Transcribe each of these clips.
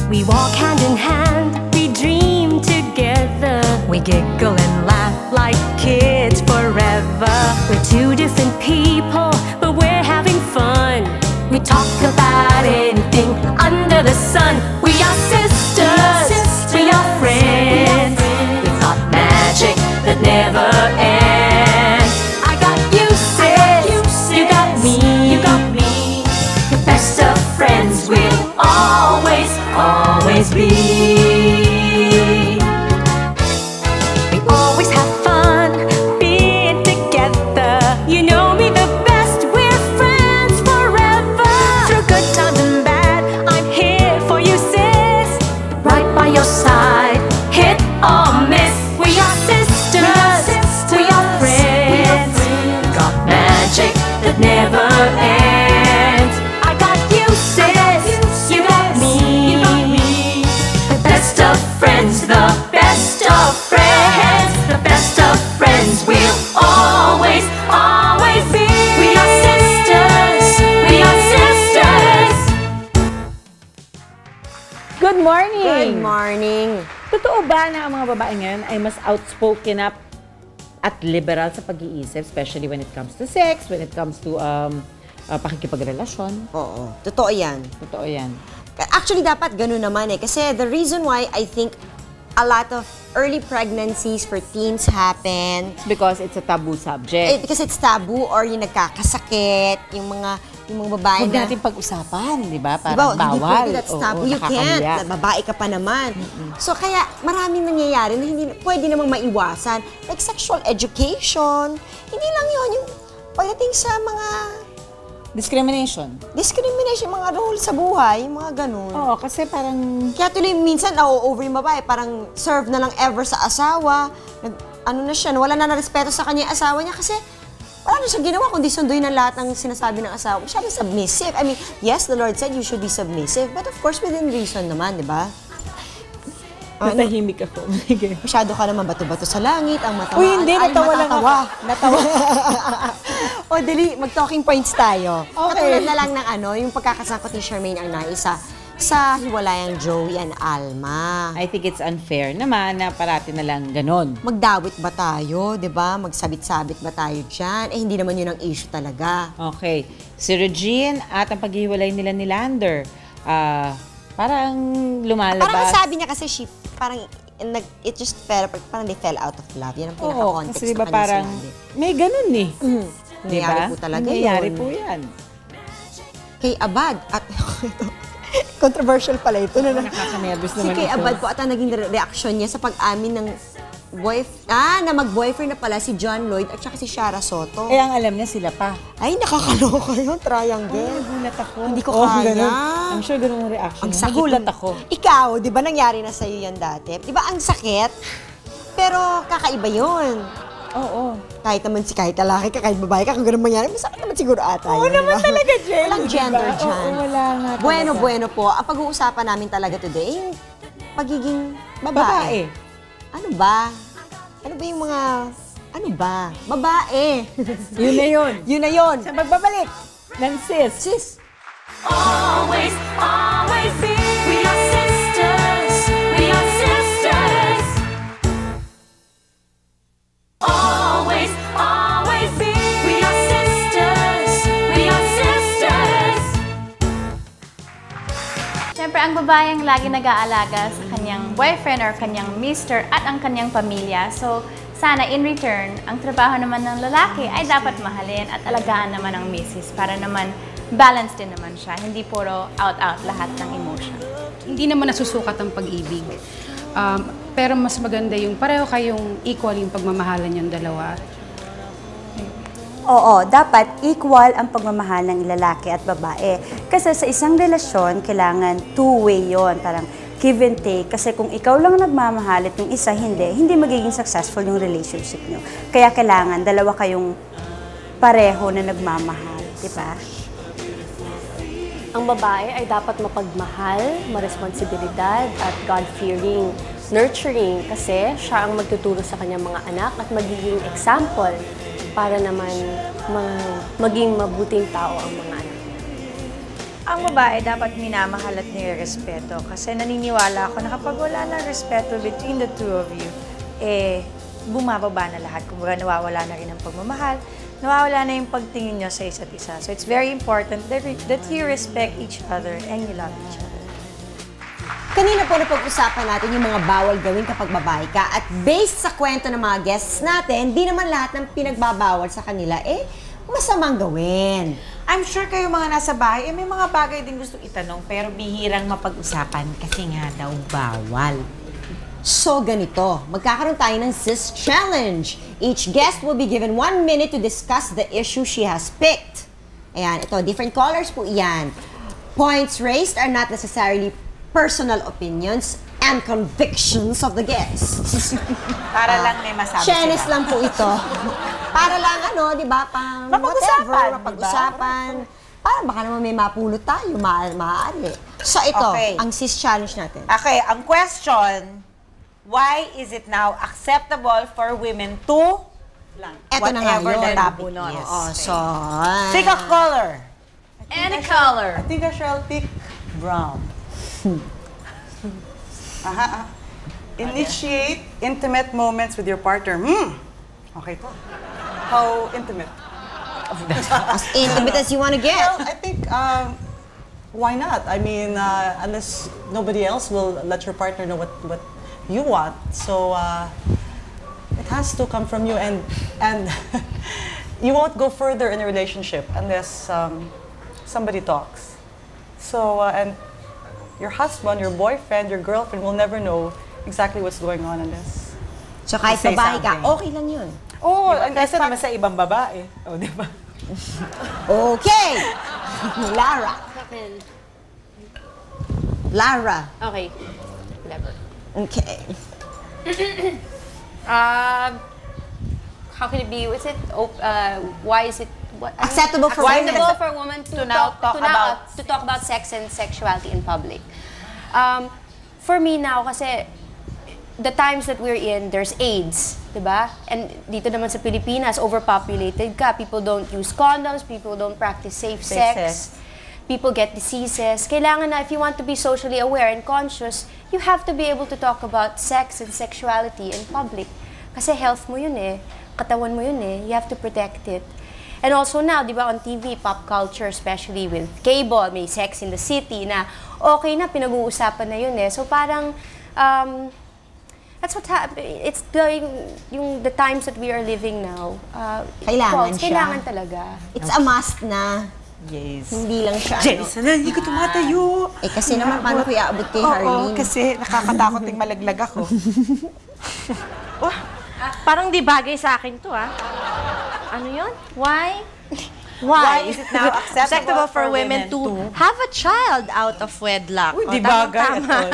We walk hand in hand, we dream together. We giggle and laugh like kids forever. We're two different people, but we're having fun. We talk about anything under the sun. We are sisters, we are friends. We've got magic that never ends. I got you, sis, you got me. The best of friends we'll always, always be. We always have fun being together. You know me the best, we're friends forever. Through good times and bad, I'm here for you, sis. Right by your side, hit or miss. We are sisters, we are friends. Got magic that never ends. I got you, sis, you got me. The best of friends, the best of friends. The best of friends we'll always, always be. We are sisters, we are sisters. Good morning! Good morning. Totoo ba na ang mga babae ngayon ay mas outspoken up at liberal sa pag-iisip, especially when it comes to sex, when it comes to pakikipagrelasyon? Oo, totoo yan. Totoo yan. Actually, dapat ganun naman eh. Kasi the reason why I think a lot of early pregnancies for teens happen, Because it's a taboo subject. because it's taboo or yung nagkakasakit, yung mga babae Huwag na... natin pag-usapan, di ba? Diba, Parang hindi bawal. pwede, that's Oo, taboo, you can't. nakakahiya. Na babae ka pa naman. So, kaya maraming nangyayari na hindi pwede namang maiwasan. Like sexual education, hindi lang yun. Yung pagdating sa mga Discrimination. discrimination, mga rule sa buhay, yung mga ganun. Oo, kasi parang... Kaya tuloy minsan, over yung babae, parang serve na lang ever sa asawa. Ano na siya, wala na respeto sa kanya yung asawa niya kasi wala na siya ginawa kundi sunduin ng lahat ng sinasabi ng asawa. Masyadong submissive. I mean, yes, the Lord said you should be submissive, but of course within reason naman, di ba? Natahimik ako. Masyado ka naman bato-bato sa langit, ang matawa. Uy, hindi, natawa lang ako. Natawa. O, dali, mag-talking points tayo. Okay. Katulad na lang ng yung pagkakasangkot ni Charmaine ang naisa sa hiwalayang Joey and Alma. I think it's unfair naman na parati na lang ganon. Magdawit ba tayo, di ba? Magsabit-sabit ba tayo dyan? Eh, hindi naman yun ang issue talaga. Okay. Si Regine at ang paghiwalay nila ni Lander, parang lumalabas. Parang sabi niya kasi parang it just fell, parang they fell out of love. Yan ang pinaka-context kasi diba na kanya parang sinabi. may ganun eh. Nangyayari po talaga yun. Nangyayari po yan. Kay Abad at controversial pala ito. Nakaka-nervous Si naman Kay ito. Abad po at ang naging reaction niya sa pag-amin ng na mag-boyfriend na pala si John Lloyd at saka si Shara Soto. Eh, ang alam niya sila pa. Ay, nakakaloka yun, triangle. Nagulat ako. Hindi ko kaya. Ganun. I'm sure ganun ang reaction. Ang niya. sakit. Nagulat ako. Ikaw, di ba nangyari na sa'yo yan dati? Di ba ang sakit? Pero kakaiba yun. Oo. Kahit lalaki ka, kahit babae ka, kung ganun mangyari, masakit naman siguro ata yun. naman talaga, Jen. Walang gender Diba? dyan. Oo, wala nga talaga. Bueno po. Ang pag-uusapan namin talaga today, yung pagiging babae. Babae. Ano ba? Ano ba yung mga... Ano ba? Babae. Yun na yun. Yun na yun. Sa magbabalik ng sis. Sis. Always, always be. We are sisters, we are sisters. Always, always be. We are sisters, we are sisters. Siyempre, ang babaeng lagi nag-aalaga sa kanyang boyfriend or kanyang mister at ang kanyang pamilya. So, sana in return, ang trabaho naman ng lalaki ay dapat mahalin at alagaan naman ng misis para naman balanced din naman siya. Hindi puro out-out lahat ng emotion. Hindi naman nasusukat ang pag-ibig. Pero mas maganda yung pareho kayong equal yung pagmamahalan yung dalawa. Oo, dapat equal ang pagmamahal ng lalaki at babae. Kasi sa isang relasyon, kailangan two-way yon, parang give and take. Kasi kung ikaw lang nagmamahal at yung isa hindi magiging successful yung relationship nyo. Kaya kailangan dalawa kayong pareho na nagmamahal, di ba? Ang babae ay dapat mapagmahal, maresponsibilidad at God-fearing, nurturing kasi siya ang magtuturo sa kanyang mga anak at magiging example para naman maging mabuting tao ang mga anak. Ang babae dapat minamahal at nirespeto kasi naniniwala ako na kapag wala ng respeto between the two of you, bumababa na lahat. Kumbaga nawawala na rin ang pagmamahal, nawawala na yung pagtingin nyo sa isa't isa. So it's very important that you respect each other and you love each other. Kanina po napag-usapan natin yung mga bawal gawin kapag babae ka at based sa kwento ng mga guests natin, di naman lahat ng pinagbabawal sa kanila masamang gawin. I'm sure kayo mga nasa bahay, may mga bagay din gusto itanong pero bihirang mapag-usapan kasi nga daw bawal. So, ganito. Magkakaroon tayo ng Sis Challenge. Each guest will be given 1 minute to discuss the issue she has picked. Ayan, ito, different colors po iyan. Points raised are not necessarily personal opinions and convictions of the guests. Para lang may masabi Chenes sila. lang po ito. Para lang di ba, pang Mapag-usapan, mapag-usapan. Para baka naman may mapulot tayo, maaari. So ito, Okay. ang Sis Challenge natin. Okay, ang question, why is it now acceptable for women to Eto na nga whatever yun. the topic is? Oo, so... Pick a color. Any color. I think I shall pick brown. Initiate intimate moments with your partner. Okay to. How intimate? As intimate as you want to get. Well, I think, why not? I mean, unless nobody else will let your partner know what you want. So, it has to come from you and you won't go further in a relationship unless somebody talks. So, and your husband, your boyfriend, your girlfriend will never know exactly what's going on in this. So kahit Say babae ka, something. okay lang yun. Oh, And kasi naman sa ibang babae. O, di ba? Okay! Lara. Lara. Okay. Whatever. Okay. How can it be? Why is it Acceptable for women. acceptable for a woman to talk about sex and sexuality in public? For me now, kasi the times that we're in, there's AIDS, diba? And dito naman sa Pilipinas, overpopulated ka. People don't use condoms. People don't practice safe sex. People get diseases. Kailangan na, if you want to be socially aware and conscious, you have to be able to talk about sex and sexuality in public. Kasi health mo yun katawan mo yun you have to protect it. And also now, di ba, on TV, pop culture, especially with cable, may Sex in the City na okay na, pinag-uusapan na yun So parang, that's what's happening. It's the times that we are living now. Kailangan siya. Kailangan talaga. It's a must na. Yes. Hindi lang siya Jason, hindi ko tumatayo. kasi naman, paano ko iaabot kay Harleen? Oo, kasi nakakatakot yung malaglag ako. Parang di bagay sa akin to, Ano yun? Why? Why is it now acceptable for women to have a child out of wedlock? Uy, di bagay at all.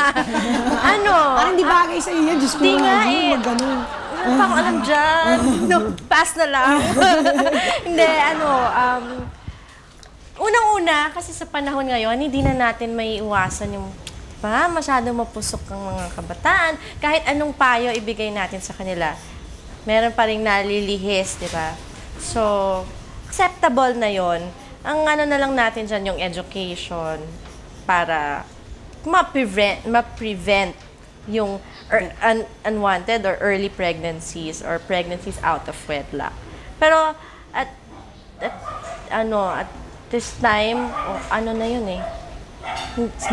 Ano? Parang di bagay sa iyo, Diyos ko. Di nga Magganun. Ano pang alam dyan? No, pass na lang. Hindi, unang-una, kasi sa panahon ngayon, hindi na natin may iwasan yung masyadong mapusok ang mga kabataan. Kahit anong payo ibigay natin sa kanila, meron pa rin nalilihis, di ba? So, acceptable na yon. Ang ano na lang natin dyan, yung education para ma-prevent yung unwanted or early pregnancies or pregnancies out of wedlock. Pero at this time, ano na yun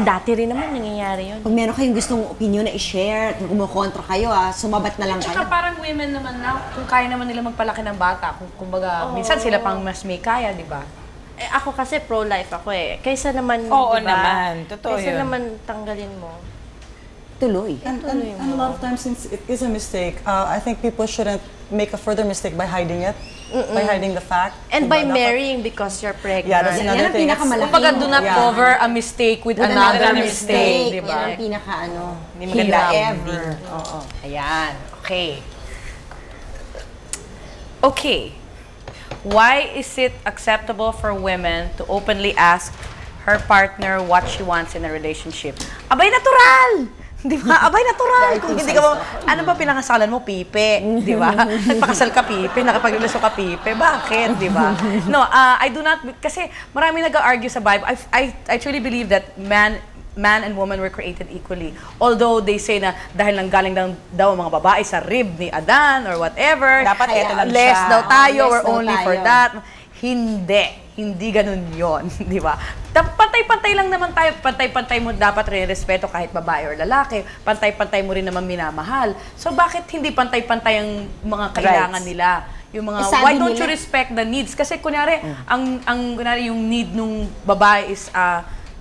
dati rin naman nangyayari yun. Pag meron kayong gustong opinion na i-share at kumukontra kayo, sumabat na lang Tsaka kayo. parang women naman na, kung kaya naman nila magpalaki ng bata, kumbaga, minsan sila pang mas may kaya, di ba? Ako kasi pro-life ako Kaysa naman, Oo diba? naman, totoo Kaysa yun. naman tanggalin mo. Tuloy. And a lot of times, since it is a mistake, I think people shouldn't make a further mistake by hiding it, by hiding the fact. And by marrying because you're pregnant. Yeah, that's another Yan ang thing. pinakamalaki. Kumbaga, do not cover a mistake with another mistake, di Yan ba? ang Hindi maganda hirap. ending. Oo. Ayan, okay. Okay. Why is it acceptable for women to openly ask her partner what she wants in a relationship? Abay, natural! Di ba? Abay, natural. Kung hindi ka ano ba pinangasalan mo? Pipe. Di ba? Nagpakasal ka pipe, nakapagrelasyon ka pipe. Bakit? Di ba? No, I do not, kasi marami nag-argue sa Bible. I truly believe that man and woman were created equally. Although they say na dahil nanggaling daw mga babae sa rib ni Adan or whatever, dapat eto lang less siya. daw tayo, Less we're daw only tayo. for that. Hindi ganun yon, di ba? Pantay-pantay lang naman tayo, pantay-pantay mo dapat rin respeto kahit babae or lalaki, pantay-pantay mo rin naman minamahal. So bakit hindi pantay-pantay ang mga kailangan nila? Yung mga, why don't you respect the needs? Kasi kunyari, kunyari yung need nung babae is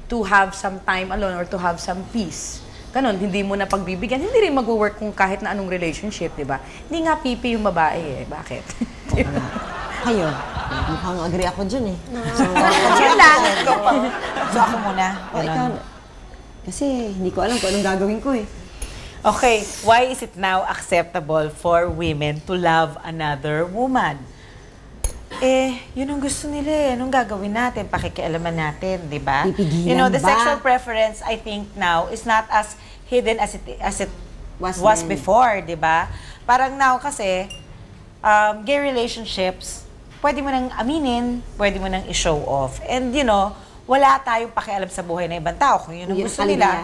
to have some time alone or to have some peace. Ganon, hindi mo na pagbibigyan. Hindi rin mag-work kung kahit na anong relationship, di ba? Hindi nga pipi yung babae eh. Bakit? Kayo, mukhang agree ako dyan eh. Yan lang. So ako muna. Ikaw, kasi hindi ko alam kung anong gagawin ko eh. Okay, why is it now acceptable for women to love another woman? Yun ang gusto nila eh. Anong gagawin natin? Pakikialaman natin, di ba? Pipigilan You know, the ba? sexual preference, I think now, is not as hidden as it was before, di ba? Parang now kasi, gay relationships, pwede mo nang aminin, pwede mo nang i-show off. And you know, wala tayong pakialam sa buhay ng ibang tao. Kung yun ang gusto nila,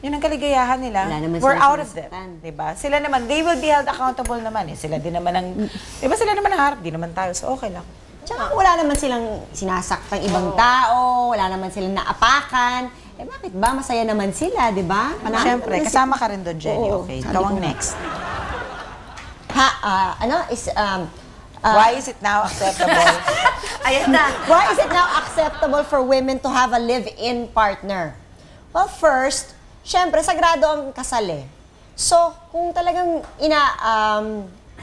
yun ang kaligayahan nila, we're out of them. Diba? Sila naman, they will be held accountable naman eh. Sila din naman ang, diba sila naman ang harap, di naman tayo. So okay lang. Tsaka wala naman silang sinasaktang ibang tao, wala naman silang naapakan. Bakit ba? Masaya naman sila, di ba? Siyempre, kasama ka rin doon, Jenny. Okay, ikaw ang next. Why is it now acceptable? Ayan na. Why is it now acceptable for women to have a live-in partner? Well, first, syempre, sagrado ang kasal eh. So, kung talagang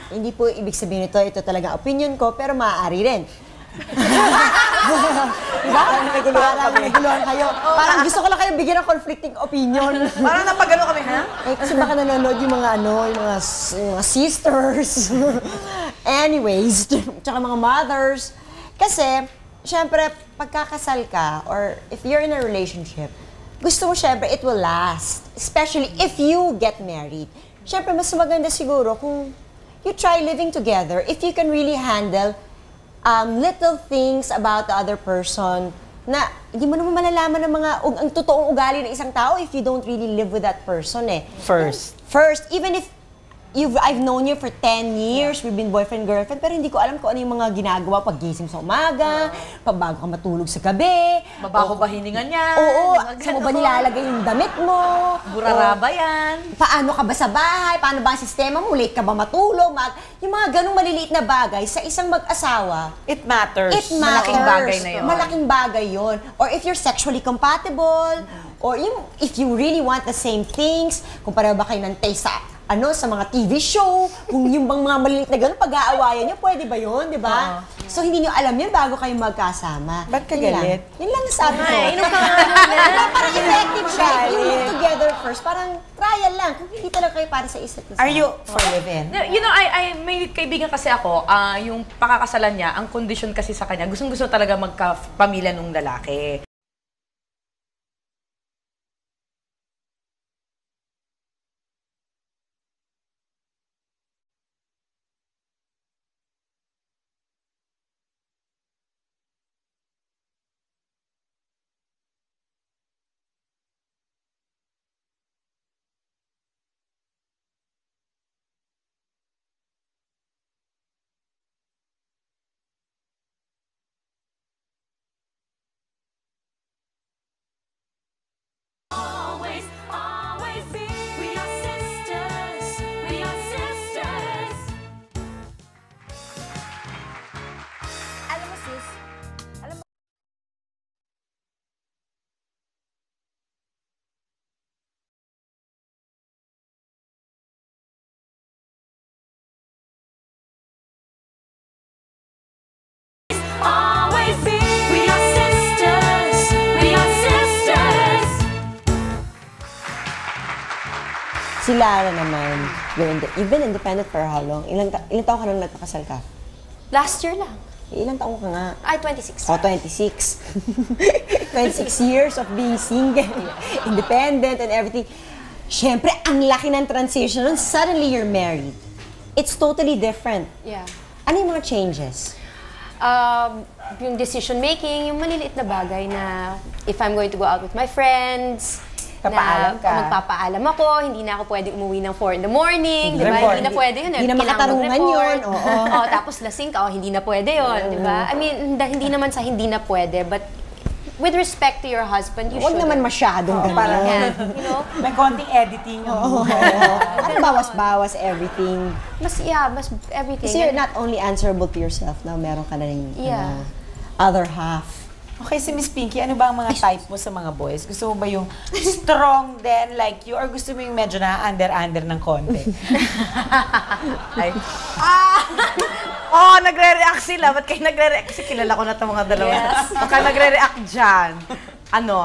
hindi po ibig sabihin ito talaga opinion ko, pero maaari rin. Diba? Parang naguluhan kayo. Parang gusto ko lang kayo bigyan ng conflicting opinion. Parang napagano kami, ha? Kasi baka nanonood yung mga yung mga sisters. Anyways, tsaka mga mothers. Kasi, syempre, pagkakasal ka, or if you're in a relationship, gusto mo syempre, it will last. Especially if you get married. Syempre, mas maganda siguro kung you try living together, if you can really handle little things about the other person na hindi mo naman malalaman ng mga ang totoong ugali ng isang tao if you don't really live with that person eh. First, even if I've known you for 10 years, we've been boyfriend-girlfriend, pero hindi ko alam kung ano yung mga ginagawa pag gising sa umaga, pag bago ka matulog sa gabi. Mabaho ba hininga niya? Oo, saan mo ba nilalagay yung damit mo? Burara ba yan? Paano ka ba sa bahay? Paano ba ang sistema mo? Late ka ba matulog? Yung mga ganong maliliit na bagay sa isang mag-asawa. It matters. It matters. Malaking bagay na yun. Malaking bagay yun. Or if you're sexually compatible, or if you really want the same things, kung pareho ba kayo ng taste sa mga TV show, kung yung bang mga maliliit na gano'n, pag-aawayan nyo, pwede ba yun, di ba? So, hindi nyo alam yun bago kayo magkasama. Ba't ka galit? Yun lang sabi ko. Parang effective siya. If you live together first, parang trial lang. Kung hindi talaga kayo para sa isa't isa. Are you for live-in? You know, may kaibigan kasi ako, yung pakakasalan niya, ang condition kasi sa kanya, gustong-gusto talaga magkapamilya nung lalaki. Si Lara naman, you've been independent for how long? Ilang taon ka nang nagpakasal ka? Last year lang. Ilang taon ka nga? Ay, 26. Oh, 26. 26 years of being single, independent and everything. syempre, ang laki ng transition nun. Suddenly, you're married. It's totally different. Yeah. Ano yung mga changes? Yung decision making, yung maliliit na bagay na if I'm going to go out with my friends, Papaalam ka. Magpapaalam ako, hindi na ako pwede umuwi ng 4 in the morning, di ba? Hindi na pwede yun. Hindi na makatarungan yun. Oo. Tapos lasing ka, hindi na pwede yun, di ba? I mean, hindi naman sa hindi na pwede, but with respect to your husband, you Huwag should. naman masyadong gano'n. Yeah, you know? May konting editing. Ano bawas-bawas everything. Mas everything. Kasi you're not only answerable to yourself now, meron ka na rin Yeah. other half. Okay, si Miss Pinky, ano ba ang mga type mo sa mga boys? Gusto mo ba yung strong then like you or gusto mo yung medyo na under ng konti? Ay. Nagre-react sila. Ba't kayo nagre-react? Kasi kilala ko na itong mga dalawa. Baka nagre-react dyan.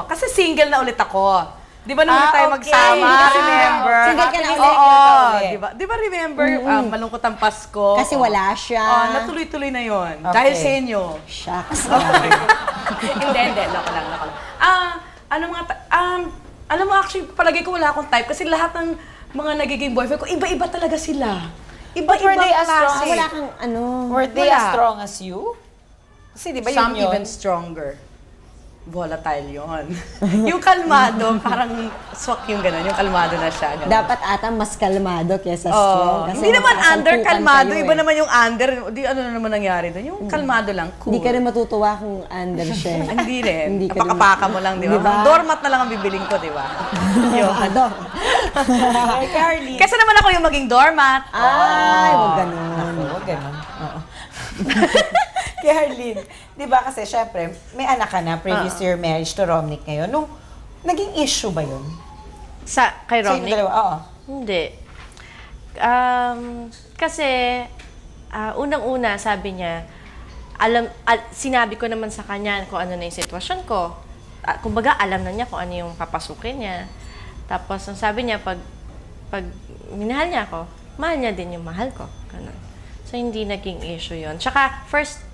Kasi single na ulit ako. Di ba nung ulit tayo magsama? Remember? Single ka na ulit. Oo. Di ba remember, malungkot ang Pasko? Kasi wala siya. Natuloy-tuloy na yon. Okay. Dahil sa inyo. Shucks. Hindi. Loko lang. Alam mo, actually, palagi ko wala akong type kasi lahat ng mga nagiging boyfriend ko, iba-iba talaga sila. But were they as strong? klase. Wala kang Were they as strong as you? Kasi di ba Some yun? even stronger. Volatile yon. Yung kalmado, parang swak yung gano'n. Yung kalmado na siya. Ganun. Dapat ata mas kalmado kesa strong. Kasi Hindi naman under magkakampukan kalmado. kayo Iba naman yung under. Di ano na naman nangyari doon. Yung kalmado lang, cool. Hindi ka rin matutuwa kung under siya. Hindi rin. Hindi ka rin- Napakapaka mo lang, di ba? Diba? Doormat na lang ang bibiling ko, di ba? Yun. Carly. Kasi naman ako yung maging doormat. Ay, wag ganun. Huwag ganun. Oo. Kay Harleen, di ba kasi syempre, may anak ka na previous to your marriage to Romnick ngayon. Nung naging issue ba yun? Kay Sa Romnick? inyo dalawa? Oo. Hindi. Kasi, unang-una, sabi niya, sinabi ko naman sa kanya kung ano na yung sitwasyon ko. Kumbaga, alam na niya kung ano yung papasukin niya. Tapos, ang sabi niya, pag minahal niya ako, mahal niya din yung mahal ko. Ganun. So, hindi naging issue yun. Tsaka, first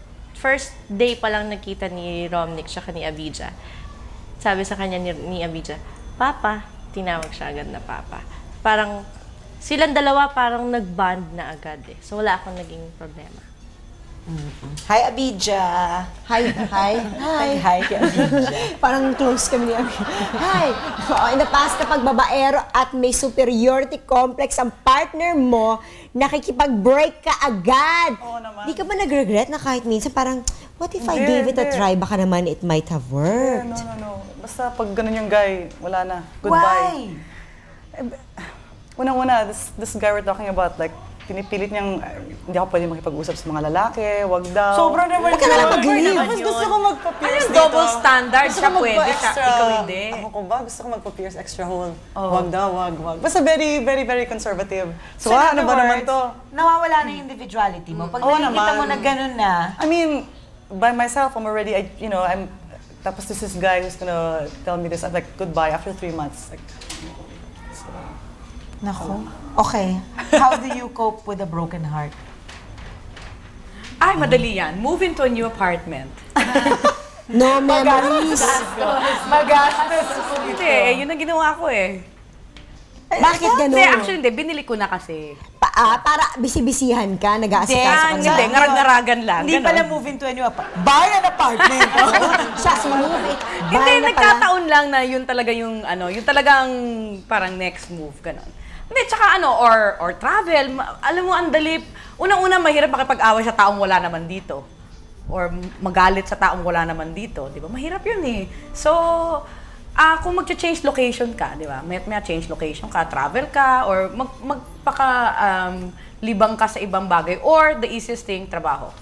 day pa lang nakita ni Romnick tsaka ni Abija. Sabi sa kanya ni Abija, Papa, tinawag siya agad na Papa. Parang, silang dalawa parang nag-bond na agad eh. So, wala akong naging problema. Hi, Abija. Hi. Hi, kay Abija. Parang close kami ni Abby. Hi! In the past, kapag babaero at may superiority complex ang partner mo, nakikipag-break ka agad. Oo naman. Di ka ba nag-regret na kahit minsan parang, what if I Hindi, gave it a hindi. try? Baka naman it might have worked. No. Basta pag ganun yung guy, wala na. Goodbye. Why? Unang-una, this guy we're talking about, like, pinipilit niyang, hindi ako pwede makipag-usap sa mga lalaki, wag daw. Sobrang naman Huwag ka na lang mag-leave. Tapos gusto ko magpa-pierce Ano yung double standard? Gusto Siya ko pwede, magpa-extra. ikaw hindi. Ako ko ba? Gusto ko magpa-pierce extra hole. Wag daw, wag. Basta very, very, very conservative. So, ano ba naman to? Nawawala na yung individuality mo. Pag Oo nakikita naman. mo na gano'n na, I mean, by myself, I'm already, tapos this is guy who's gonna tell me this, I'm like, goodbye after 3 months. Like, Nako. Okay. How do you cope with a broken heart? Ay, madali yan. Move into a new apartment. No memories. Magastos. Hindi, yun ang ginawa ko eh. Bakit ganun? Hindi, actually hindi. Binili ko na kasi. Para bisibisihan ka, nag-aasikaso ka Hindi, na. ngarag-ngaragan lang. Hindi ganon. pala move into a new apartment. Buy an apartment! Just move it. Hindi, Bahay na pala. nagkataon lang na yun talaga yung yung talagang parang next move, ganon. Hindi, tsaka or travel. Alam mo, ang dali. Unang-una, mahirap makipag-away sa taong wala naman dito. Or magalit sa taong wala naman dito. Di ba? Mahirap yun eh. So, kung mag-change location ka, di ba? May change location ka, travel ka, or libang ka sa ibang bagay. Or the easiest thing, trabaho.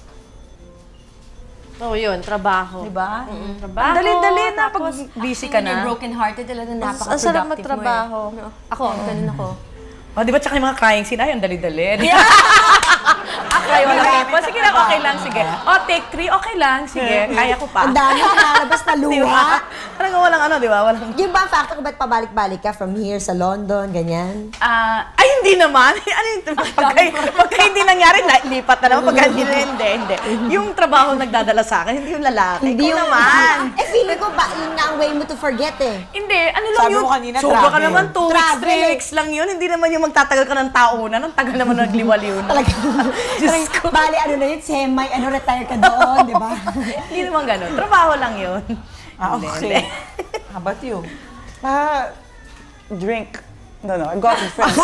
Oo, yun, trabaho. Diba? Trabaho. Ang dali-dali na pag busy ka When you're na. broken-hearted, talagang Ang sarap napaka-productive magtrabaho. mo eh. No? Ako, ganun ako. O, di ba tsaka yung mga crying scene, ay, ang dali-dali. Okay, wala po. Sige lang, okay lang, sige. O, take 3, okay lang, sige. Kaya ko pa. Ang dami nakalabas na luha. Talagang walang di ba? Walang... Yung ba ang factor kung ba't pabalik-balik ka from here sa London, ganyan? Ay, hindi naman. Ano yung pagka hindi nangyari, lipat na naman. Pagka hindi. Yung trabaho nagdadala sa akin, hindi yung lalaki. Hindi Ikaw yung naman. feeling ko ba, yun nga ang way mo to forget eh. Hindi, ano lang Sabi yun? mo kanina, Sobra ka travel. naman, 2 weeks, Travel 3 eh. weeks lang yun. Hindi naman yung magtatagal ka ng taon na. Ang tagal naman nagliwaliw na. Talaga. Diyos ko. Bali, ano na yun, retire ka doon, di ba? Hindi naman ganun. Trabaho lang yun. Okay. How about you? Drink. No, I go out with friends.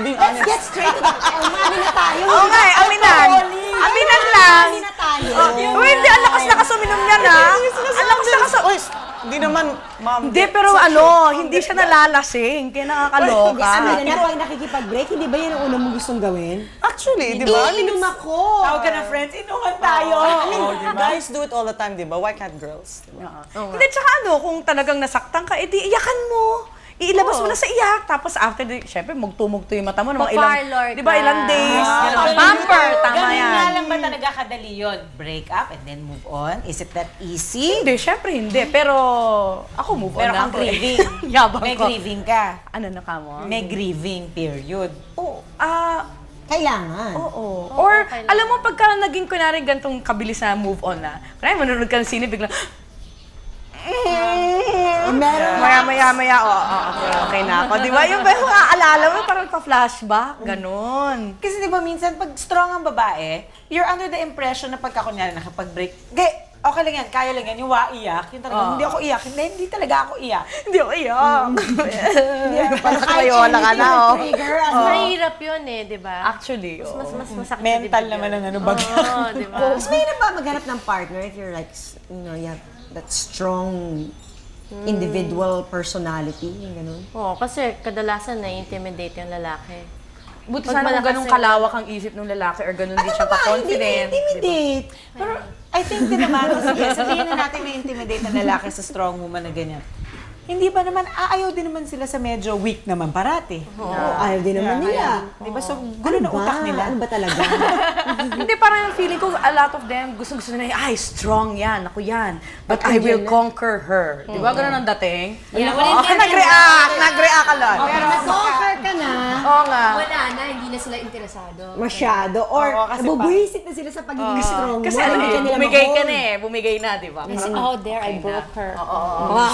Being honest. Get straight to the Umami na tayo. Oo nga, aminan. Aminan lang. Umami na tayo. Uy, hindi, ang lakas-lakas uminom niyan, ha? Ang lakas-lakas. Uy, hindi naman, ma'am. Hindi, pero hindi siya nalalasing. Kaya nakakaloka. Sabi na pag nakikipag-break, hindi ba yan ang una mong gustong gawin? Actually, di ba? Iinom ako. Tawag ka na friends, inuman tayo. Guys do it all the time, di ba? Why can't girls? Hindi, tsaka kung talagang nasaktan ka, edi iyakan mo. Iilabas mo na sa iyak. Tapos after, syempre, magtumugto yung mata mo. Mga Pa-parlor di ba, ilang days. Ganun. Pamper, tama Ganun yan. nga lang ba talaga kadali yun? Break up and then move on? Is it that easy? Hindi, syempre hindi. Pero ako move on Pero na kang ako. grieving. Yabang May ko. grieving ka. Ano na ka mo? May grieving period. Oo. Kailangan. Oo. Or, alam mo, pagka naging kunwari gantong kabilis na move on na, kunwari, manonood ka ng sine, biglang, maya, okay na ako. Di ba? Yung ba yung maaalala mo, parang pa-flashback. Ganon. Kasi di ba minsan, pag strong ang babae, you're under the impression na pagka kunyari nakapag-break, okay lang yan, kaya lang yan, yung iyak, yung talagang, hindi ako iyak, hindi talaga ako iyak. Hindi ako iyak. Parang Kayola ka na, oh. trigger. Mahirap yun eh, di ba? Actually, Mas masakit Mental sa naman ang ano bag. bagay. Oo, di ba? Mas mahirap ba maghanap ng partner if you're like, you have that strong individual personality, yung ganun? Oo, kasi kadalasan na-intimidate yung lalaki. Buti Pag sana kung malakas ganun yung- kalawak ang isip ng lalaki or ganun di siya ka-confident. Hindi intimidate. Pero I think din naman, sige, sabihin na natin may intimidate na lalaki sa strong woman na ganyan. Hindi ba naman, ayaw din naman sila sa medyo weak naman parati. Oo, ayaw din naman nila. Di ba? So, gulo na utak nila. Ano ba talaga? Hindi, parang yung feeling ko, a lot of them, gusto nila, ay, strong yan, ako yan. But I will conquer her. Di ba? Ganun ang dating? Yeah, Nag-react ka lang. Pero nag-conquer ka na, Oo nga. Wala na, hindi na sila interesado. masyado, or nabubuhisit na sila sa pagiging strong mo. Kasi Hindi ka nila bumigay ka ma-hold. na eh. Bumigay na, di ba? Oh, there, I broke her.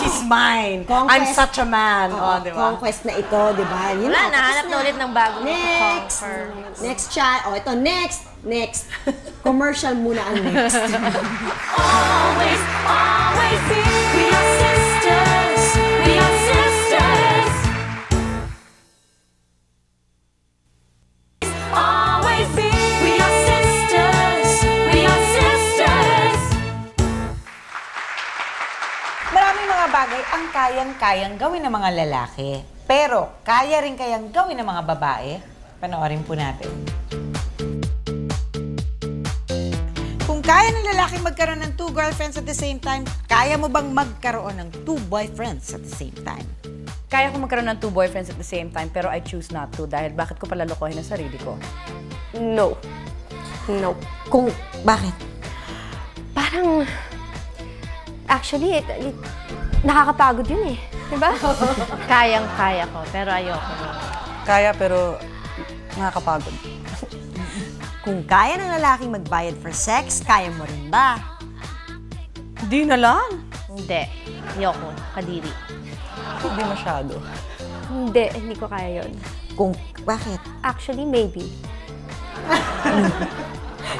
She's mine. Conquest. I'm such a man. Oo, di ba? conquest na ito, di ba? Yun Wala na, na, tapos hanap na ulit ng bagong Next! conquer. Next chat. O, ito, next. Commercial muna ang next. Always, always be. We are sisters. We are sisters. Always be. We are sisters. We are sisters. Maraming mga bagay ang kayang-kayang gawin ng mga lalaki. Pero, kaya rin kayang gawin ng mga babae? Panoorin po natin. Kung kaya ng lalaki magkaroon ng 2 girlfriends at the same time, kaya mo bang magkaroon ng 2 boyfriends at the same time? Kaya ko magkaroon ng 2 boyfriends at the same time, pero I choose not to dahil bakit ko palalokohin ang sarili ko? No. No. Kung, bakit? Parang, actually, nakakapagod yun eh. Diba? Kayang-kaya ko, pero ayoko. Kaya pero nakakapagod. Kung kaya ng lalaking magbayad for sex, kaya mo rin ba? Di na lang. Hindi. Ayoko. Kadiri. Hindi masyado. Hindi ko kaya yun. Kung, bakit? Actually, maybe.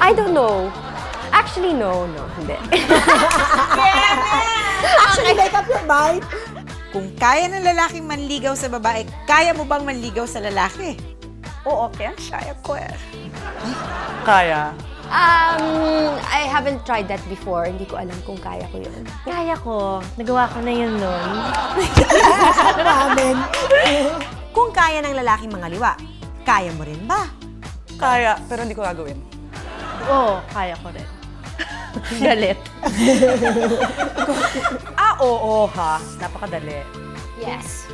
I don't know. Actually, no, hindi. Actually, make up your mind. Kung kaya ng lalaking manligaw sa babae, kaya mo bang manligaw sa lalaki? Oo, kaya siya ko eh. Kaya. I haven't tried that before. Hindi ko alam kung kaya ko yun. Kaya ko. Nagawa ko na yun nun. Ramen. Kung kaya ng lalaking mangaliwa, kaya mo rin ba? Kaya, pero hindi ko gagawin. Oo, kaya ko rin. Galit. Oo ha. Napakadali. Yes.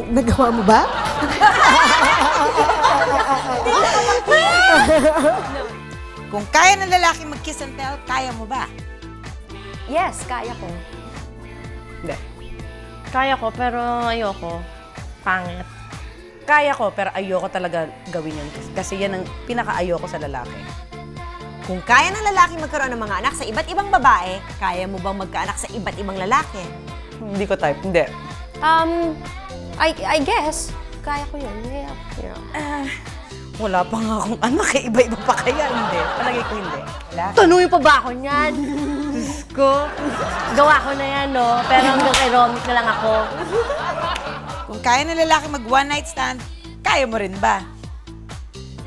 Nagawa mo ba? Kung kaya ng lalaki mag-kiss and tell, kaya mo ba? Yes, kaya ko. Kaya ko, pero ayoko. Pangit. kaya ko, pero ayoko talaga gawin yun. Kasi yan ang pinaka-ayoko sa lalaki. Kung kaya ng lalaki magkaroon ng mga anak sa iba't ibang babae, kaya mo bang magkaanak sa iba't ibang lalaki? Hindi ko type, hindi. I guess, kaya ko yun. Yeah. Wala pa nga akong anak eh. Iba-iba pa kaya. Hindi. Palagay ko hindi. Tanungin pa ba ako niyan? Diyos ko. Gawa ko na yan, no? Pero hanggang kay Romy na lang ako. Kung kaya ng lalaki mag one night stand, kaya mo rin ba?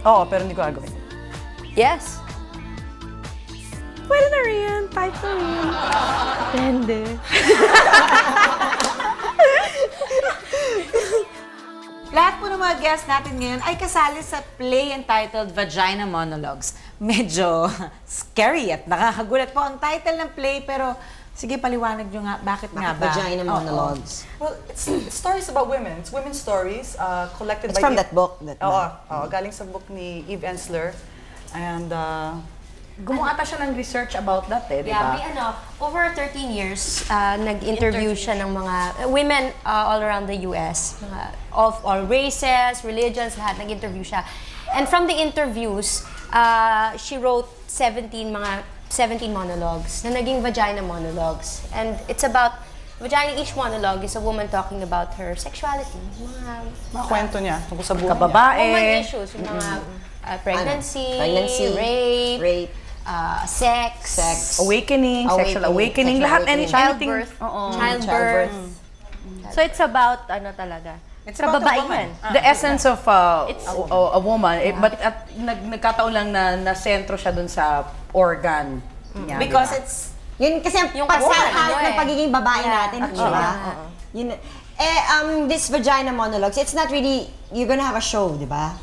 Oo, pero hindi ko gagawin. Yes. Pwede na rin. Type na rin. Depende. Lahat po ng mga guests natin ngayon ay kasali sa play entitled Vagina Monologues. Medyo scary at nakakagulat po ang title ng play, pero sige, paliwanag nyo nga, bakit nga ba? Vagina Monologues. Well, it's stories about women. It's women's stories collected It's by... from that book. Galing sa book ni Eve Ensler. And Gumawa ata siya ng research about that eh, di ba? Yeah, may over 13 years, nag-interview siya ng mga women all around the US. Of all races, religions, lahat, nag-interview siya. And from the interviews, she wrote 17 monologues na naging vagina monologues. And it's about, each monologue is a woman talking about her sexuality. mga kwento niya tungkol sa buhay Kababae. Woman issues, yung mga pregnancy, rape, sex, Awakening, sexual awakening, lahat, anything. childbirth. Childbirth. So it's about, ano talaga? It's about a woman. The essence of a woman. But nagkataon lang na sentro siya dun sa organ niya. Because diba? it's... Yun kasi yung pagsasalit ng pagiging babae natin, di ba? Yun, this vagina monologues, it's not really, you're gonna have a show, di ba?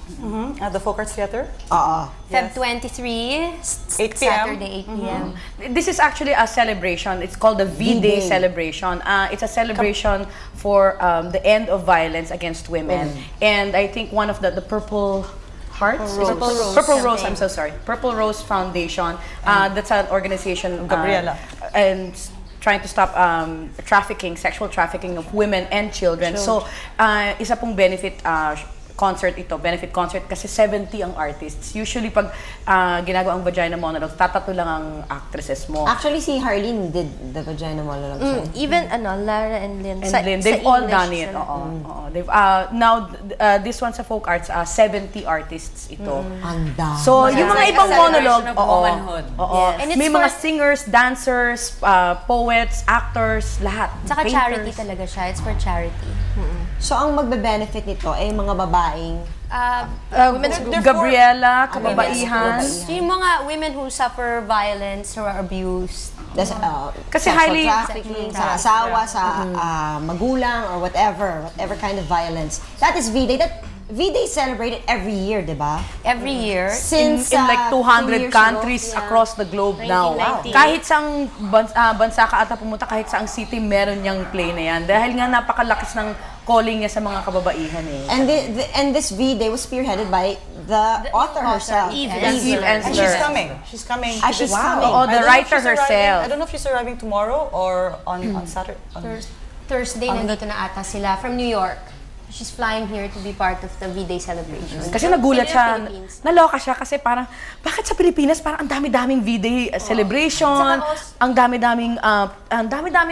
At the Folk Arts Theater. Oo. Feb 23, 8 p.m. Saturday, 8 p.m. This is actually a celebration. It's called the V-Day celebration. It's a celebration for the end of violence against women. And I think one of the Purple Hearts? Purple Rose, I'm so sorry. Purple Rose Foundation. That's an organization. Gabriela. And trying to stop sexual trafficking of women and children. So, isa pong benefit benefit concert kasi 70 ang artists. Usually pag ginagawa ang vagina monologues, tatato lang ang actresses mo. Actually, si Harleen did the vagina monologues. Even Lara and Lynn. They've all done it. They've now this one sa folk arts, 70 artists ito. Anda. So, yung mga ibang monologue, And it's may mga singers, dancers, poets, actors, lahat. Saka painters. charity talaga siya. It's for charity. So, ang magbe-benefit nito ay mga babaeng Gabriela, kababaihan. Yung mga women who suffer violence or are abused. Kasi sexual highly trafficking, sa asawa, sa magulang, or whatever kind of violence. That is V-Day. That V-Day is celebrated every year, di ba? Every year. Since in like 200 2 years countries ago. across the globe now. 1990. Kahit saang bansa ka ata pumunta, kahit saang city, meron niyang play na yan. Dahil nga napakalakas ng calling niya sa mga kababaihan eh. And this V-Day was spearheaded by the author herself. Eve And Ensler. she's coming. She's coming. She's Wow. coming. Oh, the writer herself. I don't know if she's arriving tomorrow or on Saturday. Thursday, nandito na ata sila from New York. She's flying here to be part of the V-Day celebration. Kasi nagulat siya, Philippines. naloka siya kasi parang, bakit sa Pilipinas parang ang dami-daming V-Day celebration, ang dami-daming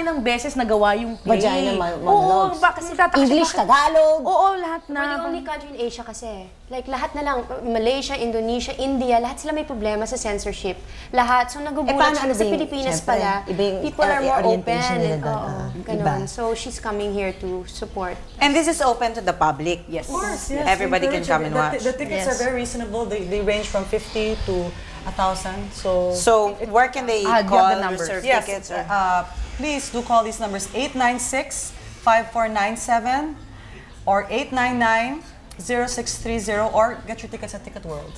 ng beses nagawa yung play. Vagina monologues. Oo, bakit nagtataka siya, English, bakit- Tagalog. Oo, lahat na. We're the only country in Asia kasi. Like, lahat na lang. Malaysia, Indonesia, India, lahat sila may problema sa censorship. Lahat. So, nagugulat paano siya na sa din? Pilipinas Siyempre, pala. iba yung People are more orientation open. nila And, doon, ganon. iba. So, she's coming here to support. And this is open to the public. Yes. Of course, yes. Everybody can come and watch. The tickets are very reasonable. They range from 50 to 1,000. So, where can they do you have call, the numbers? reserve Yes, tickets? Or? please do call these numbers 896-5497 or 899-0630 or get your tickets at Ticket World.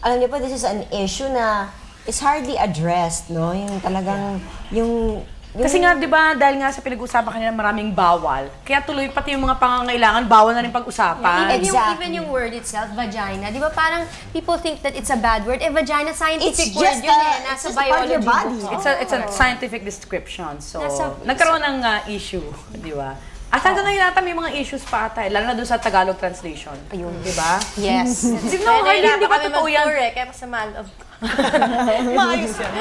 Alam niyo po, this is an issue na is hardly addressed, no? Yung talagang, yung Kasi nga, di ba, dahil nga sa pinag-usapan kanina maraming bawal, kaya tuloy pati yung mga pangangailangan, bawal na rin pag-usapan. Even yung word itself, vagina, di ba parang people think that it's a bad word. Vagina, scientific It's word just yun it's Nasa just part of your biology body. book. It's a scientific description. So, nagkaroon ng issue, di ba? At hanggang ngayon ata may mga issues pa ata, lalo na doon sa Tagalog translation. Ayun, di ba? Yes. Sino, Harley, hindi ba totoo yan? Kaya masama loob. Maayos yan.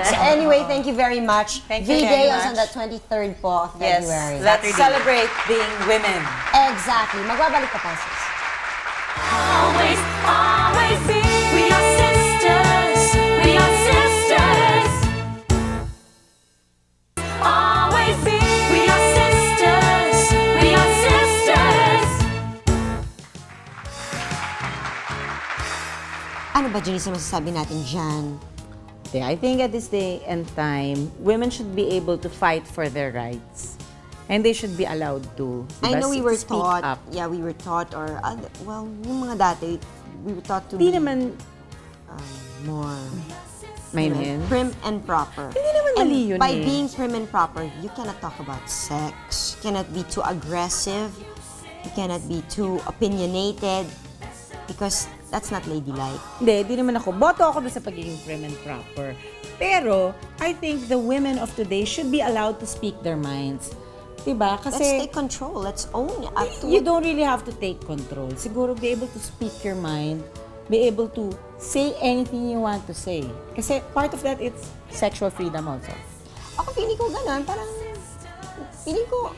So anyway, thank you very much. Thank you V-Day very is on much. the 23rd po of Yes, February. let's celebrate being women. Exactly. Magbabalik pa tayo, sis. Always, always be. We are sisters. We are sisters. Always be. We are sisters. We are sisters. Ano ba, Janice, masasabi natin dyan? I think at this day and time, women should be able to fight for their rights. And they should be allowed to. I know we were speak taught, up. we were taught, or, well, yung mga dati, we were taught to Hindi be naman more mainin. prim and proper. Hindi naman And mali yun by eh. being prim and proper, you cannot talk about sex. You cannot be too aggressive. You cannot be too opinionated. Because that's not ladylike. Hindi naman ako. Boto ako doon sa pagiging prim and proper. Pero, I think the women of today should be allowed to speak their minds. Diba? Let's Kasi take control. Let's own it. you don't really have to take control. Siguro be able to speak your mind, be able to say anything you want to say. Kasi part of that, it's sexual freedom also. Ako feeling ko ganun, parang, feeling ko,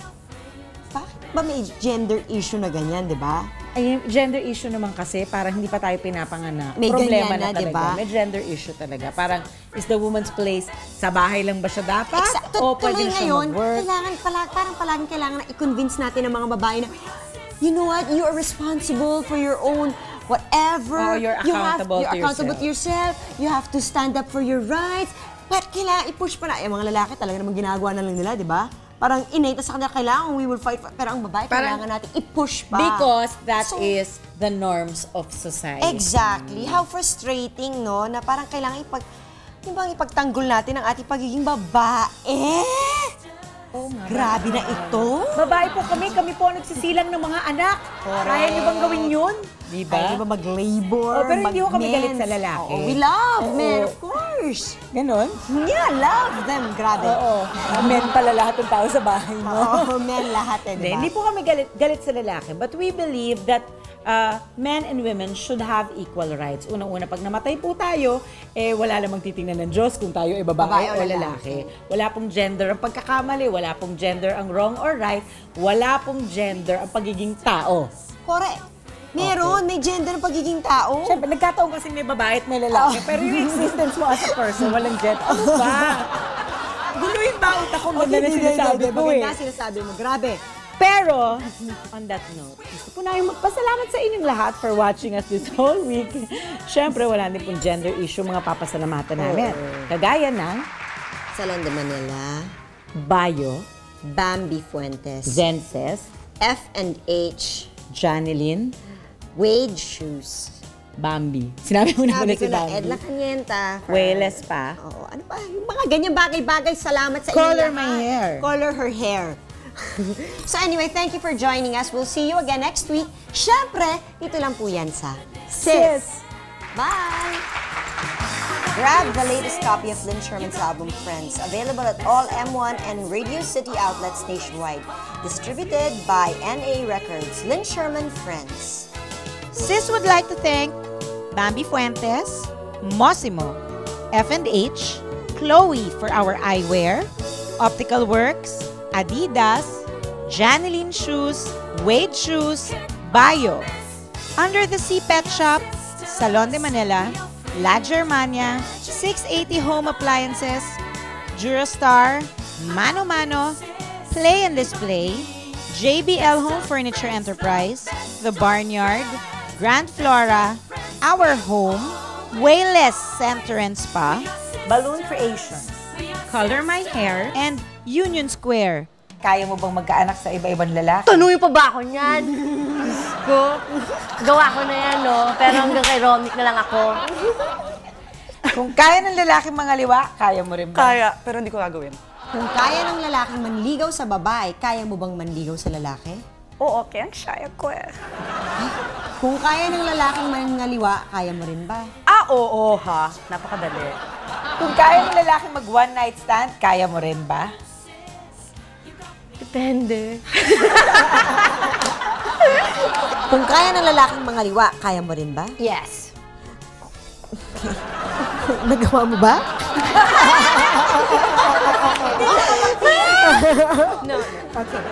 bakit ba may gender issue na ganyan, di ba? Ay, gender issue naman kasi, parang hindi pa tayo pinapanganak. May Problema ganyan na, talaga. diba? May gender issue talaga. Parang, is the woman's place, sa bahay lang ba siya dapat? O pwede na siya mag-work? Parang palaging kailangan na i-convince natin ang mga babae na, you know what, you are responsible for your own whatever. Oh, you're accountable to yourself. You have to stand up for your rights. But kailangan i-push pa na. Yung mga lalaki talaga namang ginagawa na lang nila, di ba? Parang innate sa kanila, kailangan we will fight. Pero ang babae, kailangan natin i-push pa. Because that is the norms of society. Exactly. How frustrating, no? Na parang kailangan ipagtanggol natin ang ating pagiging babae. Oh, Grabe na ito. Babae po kami po nagsisilang ng mga anak. Kaya niyo bang gawin yun? Diba? Kaya ba mag-labor, Oh, pero hindi ko kami galit sa mag-mens? lalaki. Oo, we love Oo. men, of course. Ganon? Yeah, love them. Grabe. Oo. Men pala lahat ng tao sa bahay mo. Oo, men lahat eh, Hindi, diba? hindi po kami galit sa lalaki. But we believe that men and women should have equal rights. Unang-una, pag namatay po tayo, wala namang titingnan ng Diyos kung tayo ay babae o lalaki. Wala pong gender ang pagkakamali, wala pong gender ang wrong or right, wala pong gender ang pagiging tao. Correct. Meron, may gender ng pagiging tao. Siyempre, nagkataon kasi may babae at may lalaki, pero yung existence mo as a person, walang gender. Ano ba? Guluhin ba utak ko maganda na sinasabi ko eh. Maganda sinasabi mo. Grabe. Pero, on that note, gusto po namin magpasalamat sa inyong lahat for watching us this whole week. Siyempre, wala din pong gender issue mga papasalamatan namin. Kagaya ng Salon de Manila, Bayo, Bambi Fuentes, Zenses, F&H, Janilyn, Wade Shoes. Bambi. Sinabi mo na Sabi si ko na, Bambi. Edla Canienta. Wales pa. Oo, ano pa? Yung mga ganyan bagay-bagay, salamat sa inyo Color lahat. my hair. Color her hair. So anyway, thank you for joining us. We'll see you again next week. Syempre, dito lang po yan sa Sis. Bye! Grab the latest copy of Lynn Sherman's album, Friends, available at all M1 and Radio City outlets nationwide. Distributed by NA Records. Lynn Sherman, Friends. Sis would like to thank Bambi Fuentes, Mosimo, F&H, Chloe for our eyewear, Optical Works, Adidas, Janilyn Shoes, Wade Shoes, Bayo, Under the Sea Pet Shop, Salon de Manila, La Germania, 680 Home Appliances, Durastar, Mano Mano, Play and Display, JBL Home Furniture Enterprise, The Barnyard, Grand Flora, Our Home, Wayless Center and Spa, Balloon Creations, Color My Hair, and Union Square. Kaya mo bang magkaanak sa iba-ibang lalaki? Tanungin pa ba ako niyan? Diyos ko. Gawa ko na yan, no? Pero hanggang kay Romic na lang ako. Kung kaya ng lalaki mangaliwa, kaya mo rin ba? Kaya, pero hindi ko gagawin. Kung kaya ng lalaking manligaw sa babae, kaya mo bang manligaw sa lalaki? Oo, kaya ang shy ako eh. Kung kaya ng lalaking mangaliwa, kaya mo rin ba? Oo ha. Napakadali. Kung kaya ng lalaki mag one night stand, kaya mo rin ba? Depende. Kung kaya ng lalaking mangaliwa, kaya mo rin ba? Yes. Nagawa mo ba? No. Okay.